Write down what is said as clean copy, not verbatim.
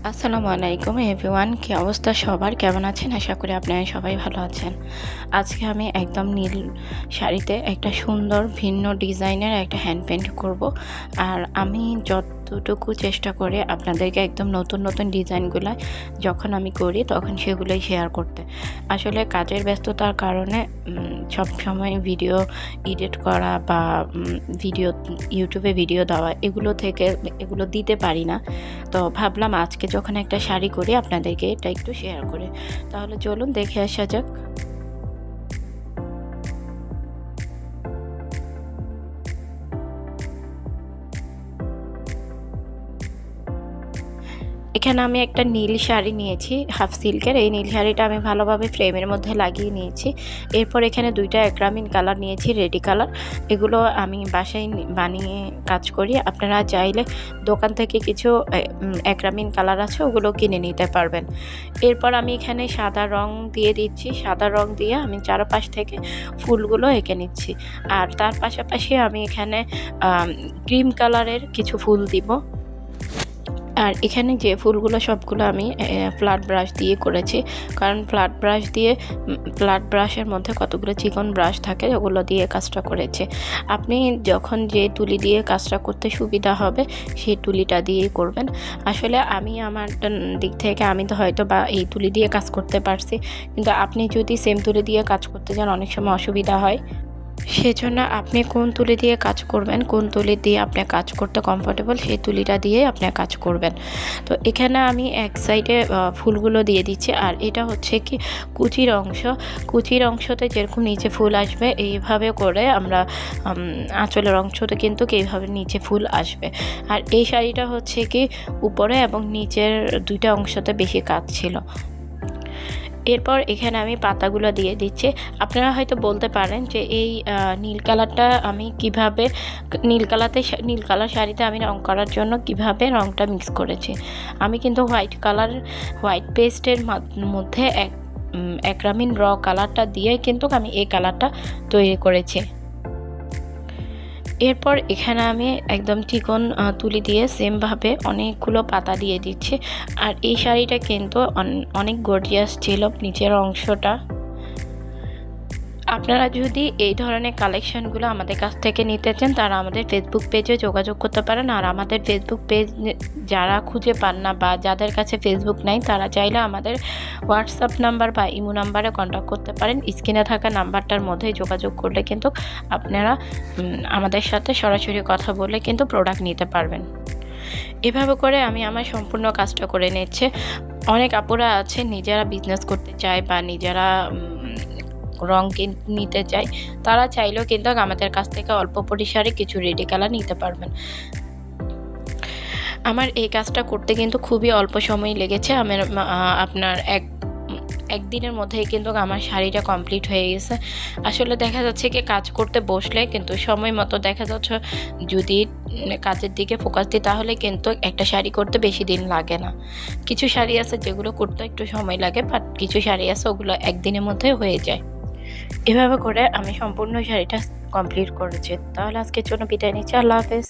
আসসালামু আলাইকুম এভরিওয়ান, কি অবস্থা সবার? কেমন আছেন? আশা করি আপনারা সবাই ভালো আছেন। আজকে আমি একদম নীল শাড়িতে একটা সুন্দর ভিন্ন ডিজাইনের একটা হ্যান্ড পেইন্ট করব। আর আমি যতটুকু চেষ্টা করি আপনাদেরকে একদম নতুন নতুন ডিজাইনগুলো যখন আমি করি তখন সেগুলোই শেয়ার করতে। আসলে কাজের ব্যস্ততার কারণে সবসময় ভিডিও এডিট করা বা ভিডিও ইউটিউবে ভিডিও দেওয়া এগুলো দিতে পারি না। তো ভাবলাম আজকে যখন একটা শাড়ি করি আপনাদেরকে এটা একটু শেয়ার করে। তাহলে চলুন দেখে আসা যাক। এখানে আমি একটা নীল শাড়ি নিয়েছি, হাফ সিল্কের। এই নীল শাড়িটা আমি ভালোভাবে ফ্রেমের মধ্যে লাগিয়ে নিয়েছি। এরপর এখানে দুইটা অ্যাক্রামিন কালার নিয়েছি, রেডি কালার। এগুলো আমি বাসায় বানিয়ে কাজ করি। আপনারা চাইলে দোকান থেকে কিছু অ্যাক্রামিন কালার আছে, ওগুলো কিনে নিতে পারবেন। এরপর আমি এখানে সাদা রং দিয়ে দিচ্ছি। সাদা রং দিয়ে আমি চারপাশ থেকে ফুলগুলো এঁকে নিচ্ছি। আর তার পাশাপাশি আমি এখানে ক্রিম কালারের কিছু ফুল দিব। আর এখানে যে ফুলগুলো সবগুলো আমি ফ্ল্যাট ব্রাশ দিয়ে করেছি, কারণ ফ্ল্যাট ব্রাশের মধ্যে কতগুলো চিকন ব্রাশ থাকে, ওগুলো দিয়ে কাজটা করেছি। আপনি যখন যে তুলি দিয়ে কাজটা করতে সুবিধা হবে সেই তুলিটা দিয়েই করবেন। আসলে আমি আমার দিক থেকে আমি তো হয়তো বা এই তুলি দিয়ে কাজ করতে পারছি, কিন্তু আপনি যদি সেম তুলি দিয়ে কাজ করতে যান অনেক সময় অসুবিধা হয়। সেজন্য আপনি কোন তুলি দিয়ে কাজ করবেন, কোন তুলি দিয়ে আপনি কাজ করতে কমফোর্টেবল সেই তুলিটা দিয়ে আপনি কাজ করবেন। তো এখানে আমি এক সাইডে ফুলগুলো দিয়ে দিচ্ছি। আর এটা হচ্ছে কি কুচির অংশতে যেরকম নিচে ফুল আসবে এইভাবে করে আমরা আঁচলের অংশতে কিন্তু এইভাবে নিচে ফুল আসবে। আর এই শাড়িটা হচ্ছে কি উপরে এবং নিচের দুইটা অংশতে বেশি কাজ ছিল। এরপর এখানে আমি পাতাগুলো দিয়ে দিচ্ছি। আপনারা হয়তো বলতে পারেন যে এই নীল কালারটা আমি কিভাবে নীল কালার শাড়িতে আমি রং করার জন্য কিভাবে রংটা মিক্স করেছি। আমি কিন্তু হোয়াইট পেস্টের মধ্যে অ্যাক্রামিন র কালারটা দিয়ে কিন্তু আমি এই কালারটা তৈরি করেছি। এরপর এখানে আমি একদম চিকন তুলি দিয়ে সেমভাবে অনেকগুলো পাতা দিয়ে দিচ্ছি। আর এই শাড়িটা কিন্তু অনেক গর্জিয়াস ছিল নিচের অংশটা। আপনারা যদি এই ধরনের কালেকশনগুলো আমাদের কাছ থেকে নিতে চান তারা আমাদের ফেসবুক পেজে যোগাযোগ করতে পারেন। আর আমাদের ফেসবুক পেজ যারা খুঁজে পান না বা যাদের কাছে ফেসবুক নাই তারা চাইলে আমাদের হোয়াটসঅ্যাপ নাম্বার বা ইমো নাম্বারে কন্ট্যাক্ট করতে পারেন। স্ক্রিনে থাকা নাম্বারটার মধ্যে যোগাযোগ করলে কিন্তু আপনারা আমাদের সাথে সরাসরি কথা বলে কিন্তু প্রোডাক্ট নিতে পারবেন। এভাবে করে আমি আমার সম্পূর্ণ কাজটা করে নিচ্ছে। অনেক আপুরা আছে নিজেরা বিজনেস করতে চায় বা নিজেরা রং নিতে চাই, তারা চাইলেও কিন্তু আমাদের কাছ থেকে অল্প পরিসরে কিছু রেডি কালার নিতে পারবেন। আমার এই কাজটা করতে কিন্তু খুবই অল্প সময় লেগেছে। আপনার একদিনের মধ্যেই কিন্তু আমার শাড়িটা কমপ্লিট হয়ে গেছে। আসলে দেখা যাচ্ছে কি কাজ করতে বসলে কিন্তু সময় মতো দেখা যাচ্ছে যদি কাজের দিকে ফোকাস দিই তাহলে কিন্তু একটা শাড়ি করতে বেশি দিন লাগে না। কিছু শাড়ি আছে যেগুলো করতে একটু সময় লাগে, বাট কিছু শাড়ি আছে ওগুলো একদিনের মধ্যে হয়ে যায়। এভাবে করে আমি সম্পূর্ণ শাড়িটা কমপ্লিট করেছি। তাহলে আজকের জন্য বিদায় নিচ্ছি। আল্লাহ হাফেজ।